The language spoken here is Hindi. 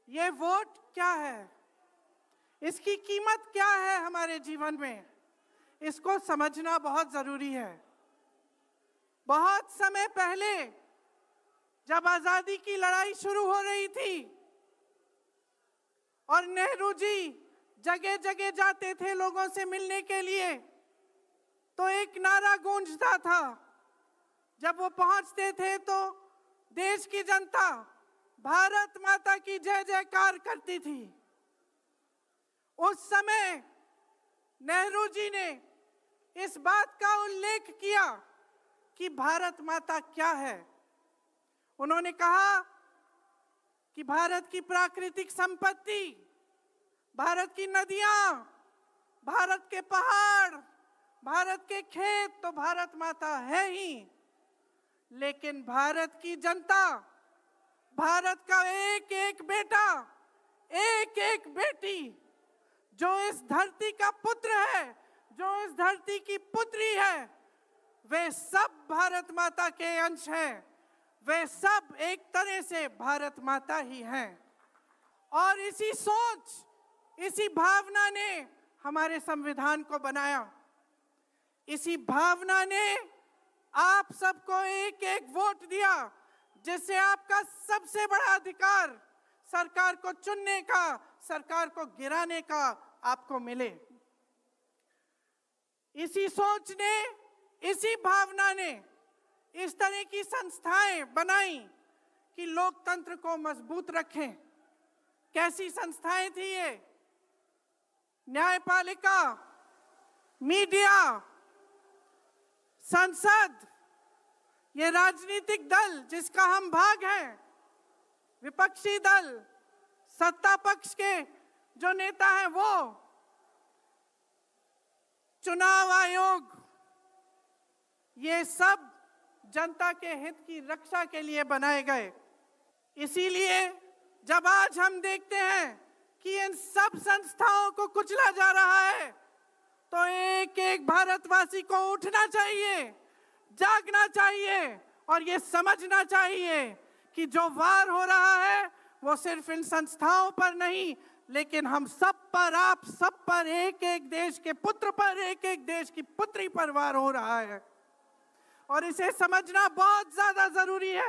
ये वोट क्या है, इसकी कीमत क्या है हमारे जीवन में, इसको समझना बहुत जरूरी है। बहुत समय पहले जब आजादी की लड़ाई शुरू हो रही थी और नेहरू जी जगह जगह जाते थे लोगों से मिलने के लिए, तो एक नारा गूंजता था। जब वो पहुंचते थे तो देश की जनता भारत माता की जय जयकार करती थी। उस समय नेहरू जी ने इस बात का उल्लेख किया कि भारत माता क्या है। उन्होंने कहा कि भारत की प्राकृतिक संपत्ति, भारत की नदियां, भारत के पहाड़, भारत के खेत तो भारत माता है ही, लेकिन भारत की जनता, भारत का एक एक बेटा, एक एक बेटी, जो इस धरती का पुत्र है, जो इस धरती की पुत्री है, वे सब भारत माता के अंश हैं। वे सब एक तरह से भारत माता ही हैं। और इसी सोच, इसी भावना ने हमारे संविधान को बनाया। इसी भावना ने आप सबको एक एक वोट दिया, जिससे आपका सबसे बड़ा अधिकार सरकार को चुनने का, सरकार को गिराने का आपको मिले। इसी सोच ने, इसी भावना ने इस तरह की संस्थाएं बनाई कि लोकतंत्र को मजबूत रखें। कैसी संस्थाएं थी ये? न्यायपालिका, मीडिया, संसद, ये राजनीतिक दल जिसका हम भाग हैं, विपक्षी दल, सत्ता पक्ष के जो नेता हैं वो, चुनाव आयोग, ये सब जनता के हित की रक्षा के लिए बनाए गए। इसीलिए जब आज हम देखते हैं कि इन सब संस्थाओं को कुचला जा रहा है, तो एक एक भारतवासी को उठना चाहिए, जागना चाहिए और ये समझना चाहिए कि जो वार हो रहा है वो सिर्फ इन संस्थाओं पर नहीं, लेकिन हम सब पर, आप सब पर, एक एक देश के पुत्र पर, एक एक देश की पुत्री पर वार हो रहा है। और इसे समझना बहुत ज्यादा जरूरी है।